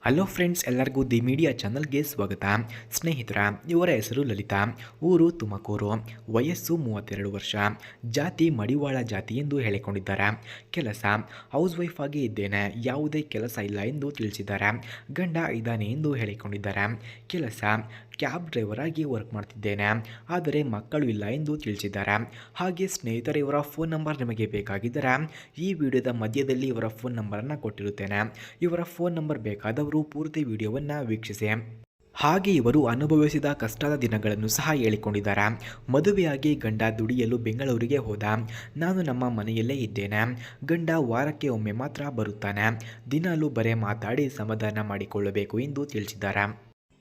Hello friends, ಎಲ್ಲರಿಗೂ the media ಚಾನಲ್ಗೆ ಸ್ವಾಗತ. ಸ್ನೇಹಿತರ, ಇವರ ಹೆಸರು ಲಲಿತಾ, ಊರು ತುಮಕೂರು, ವಯಸ್ಸು 32 ವರ್ಷ, ಜಾತಿ ಮಡಿವಾಳ ಜಾತಿ ಎಂದು ಹೇಳಿಕೊಂಡಿದ್ದಾರೆ. ಕೆಲಸ ಹೌಸ್ ವೈಫ್ ಆಗಿ ಇದ್ದೇನೆ, ಯಾವುದೇ ಕೆಲಸ ಇಲ್ಲ ಎಂದು ತಿಳಿಸಿದ್ದಾರೆ. ಗಂಡ ಇದ್ದಾನೆ ಎಂದು ಹೇಳಿಕೊಂಡಿದ್ದಾರೆ. ಕೆಲಸ ಕ್ಯಾಬ್ ಡ್ರೈವರ್ ಆಗಿ ವರ್ಕ್ ಮಾಡ್ತಿದ್ದೇನೆ, ಆದರೆ ಮಕ್ಕಳು ಇಲ್ಲ ಎಂದು ತಿಳಿಸಿದ್ದಾರೆ. ಹಾಗೆ ಸ್ನೇಹಿತರೆ, ಇವರ ಫೋನ್ ನಂಬರ್ ನಿಮಗೆ ಬೇಕಾಗಿದ್ದರೆ ಈ ವಿಡಿಯೋದ ಮಧ್ಯದಲ್ಲಿ ಇವರ ಫೋನ್ ನಂಬರನ್ನು ಕೊಟ್ಟಿರುತ್ತೇನೆ. ಇವರ ಫೋನ್ ನಂಬರ್ ಬೇಕಾದವರು ಪೂರ್ತಿ ವಿಡಿಯೋವನ್ನು ವೀಕ್ಷಿಸಿ. ಹಾಗೆ ಇವರು ಅನುಭವಿಸಿದ ಕಷ್ಟದ ದಿನಗಳನ್ನು ಸಹ ಹೇಳಿಕೊಂಡಿದ್ದಾರೆ. ಮದುವೆಯಾಗಿ ಗಂಡ ದುಡಿಯಲು ಬೆಂಗಳೂರಿಗೆ ಹೋದ. ನಾನು ನಮ್ಮ ಮನೆಯಲ್ಲೇ ಇದ್ದೇನೆ. ಗಂಡ ವಾರಕ್ಕೆ ಒಮ್ಮೆ ಮಾತ್ರ ಬರುತ್ತಾನೆ. ದಿನಾಲೂ ಬರೇ ಮಾತಾಡಿ ಸಮಾಧಾನ ಮಾಡಿಕೊಳ್ಳಬೇಕು ಎಂದು ತಿಳಿಸಿದ್ದಾರೆ.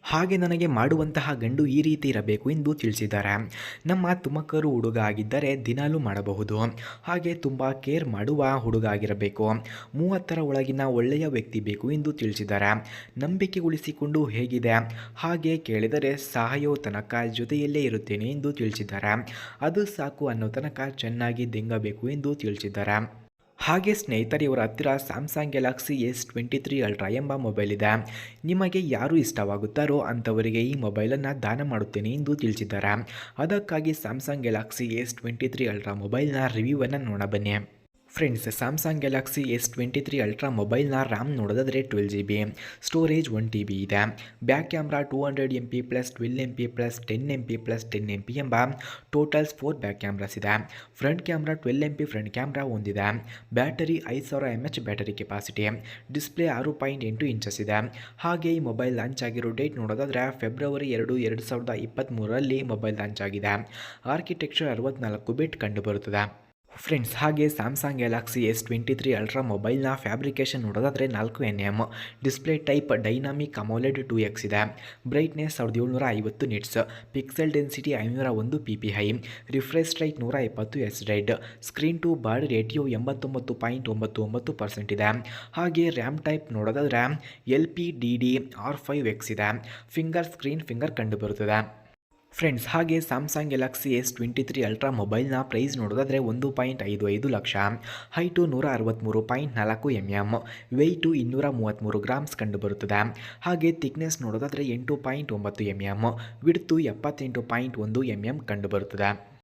ಹಾಗೆ ನನಗೆ ಮಾಡುವಂತಹ ಗಂಡು ಈ ರೀತಿ ಇರಬೇಕು ಎಂದು ತಿಳಿಸಿದ್ದಾರೆ. ನಮ್ಮ ತುಮಕೂರು ಹುಡುಗ ಆಗಿದ್ದರೆ ದಿನಾಲೂ ಮಾಡಬಹುದು. ಹಾಗೆ ತುಂಬ ಕೇರ್ ಮಾಡುವ ಹುಡುಗ ಆಗಿರಬೇಕು. 30ರ ಒಳಗಿನ ಒಳ್ಳೆಯ ವ್ಯಕ್ತಿ ಬೇಕು ಎಂದು ತಿಳಿಸಿದ್ದಾರೆ. ನಂಬಿಕೆ ಉಳಿಸಿಕೊಂಡು ಹೇಗಿದೆ ಹಾಗೆ ಕೇಳಿದರೆ ಸಾಯೋ ತನಕ ಜೊತೆಯಲ್ಲೇ ಇರುತ್ತೇನೆ ಎಂದು ತಿಳಿಸಿದ್ದಾರೆ. ಅದು ಸಾಕು ಅನ್ನೋ ತನಕ ಚೆನ್ನಾಗಿ ದೆಂಗಬೇಕು ಎಂದು ತಿಳಿಸಿದ್ದಾರೆ. ಹಾಗೆ ಸ್ನೇಹಿತರೆ, ಇವರ ಹತ್ತಿರ ಸ್ಯಾಮ್ಸಂಗ್ ಗ್ಯಾಲಕ್ಸಿ S23 ಅಲ್ಟ್ರಾ ಎಂಬ ಮೊಬೈಲ್ ಇದೆ. ನಿಮಗೆ ಯಾರು ಇಷ್ಟವಾಗುತ್ತಾರೋ ಅಂಥವರಿಗೆ ಈ ಮೊಬೈಲನ್ನು ದಾನ ಮಾಡುತ್ತೇನೆ ಎಂದು ತಿಳಿಸಿದ್ದಾರೆ. ಅದಕ್ಕಾಗಿ ಸ್ಯಾಮ್ಸಂಗ್ ಗ್ಯಾಲಕ್ಸಿ S23 ಅಲ್ಟ್ರಾ ಮೊಬೈಲ್ನ ರಿವ್ಯೂವನ್ನು ನೋಡಬನ್ನಿ. Friends, Samsung Galaxy S23 Ultra ಮೊಬೈಲ್ನ ರ್ಯಾಮ್ ನೋಡೋದಾದರೆ 12GB, ಸ್ಟೋರೇಜ್ 1TB ಇದೆ. Back camera 200MP plus 12MP plus 10MP plus 10MP ಎಂಬ ಟೋಟಲ್ಸ್ 4 ಬ್ಯಾಕ್ ಕ್ಯಾಮ್ರಾಸ್ ಇದೆ. Front camera 12MP front camera ಹೊಂದಿದೆ. Battery 5000 mAh battery capacity. Display 6.8 inches ಇದೆ. ಹಾಗೆ ಈ mobile launch ಆಗಿರೋ ಡೇಟ್ ನೋಡೋದಾದರೆ ಫೆಬ್ರವರಿ 2, 2023ರಲ್ಲಿ ಮೊಬೈಲ್ ಲಾಂಚ್ ಆಗಿದೆ. ಆರ್ಕಿಟೆಕ್ಚರ್ 64 ಬಿಟ್ ಕಂಡುಬರುತ್ತದೆ. ಫ್ರೆಂಡ್ಸ್, ಹಾಗೆ ಸ್ಯಾಮ್ಸಂಗ್ ಗ್ಯಾಲಕ್ಸಿ S23 ಅಲ್ಟ್ರಾ ಮೊಬೈಲ್ನ ಫ್ಯಾಬ್ರಿಕೇಷನ್ ನೋಡೋದಾದರೆ 4nm. Display type dynamic AMOLED 2x ಇದೆ. Brightness 1750 nits. Pixel density 501 ppi. Refresh rate 170 Hz. Screen to body ratio 89.99% ಇದೆ. ಹಾಗೆ ರ್ಯಾಮ್ ಟೈಪ್ ನೋಡೋದಾದರೆ LPDDR5X ಇದೆ. ಫಿಂಗರ್ ಕಂಡುಬರುತ್ತದೆ. ಫ್ರೆಂಡ್ಸ್, ಹಾಗೆ ಸ್ಯಾಮ್ಸಂಗ್ ಗ್ಯಾಲಕ್ಸಿ S23 ಅಲ್ಟ್ರಾ ಮೊಬೈಲ್ನ ಪ್ರೈಸ್ ನೋಡೋದಾದರೆ 1.55 lakh. Height 163.4 mm, weight 233 grams ಕಂಡುಬರುತ್ತದೆ. ಹಾಗೆ ಥಿಕ್ನೆಸ್ ನೋಡೋದಾದರೆ 8.9 mm, ವಿಡ್ತು 78.1 mm ಕಂಡುಬರುತ್ತದೆ.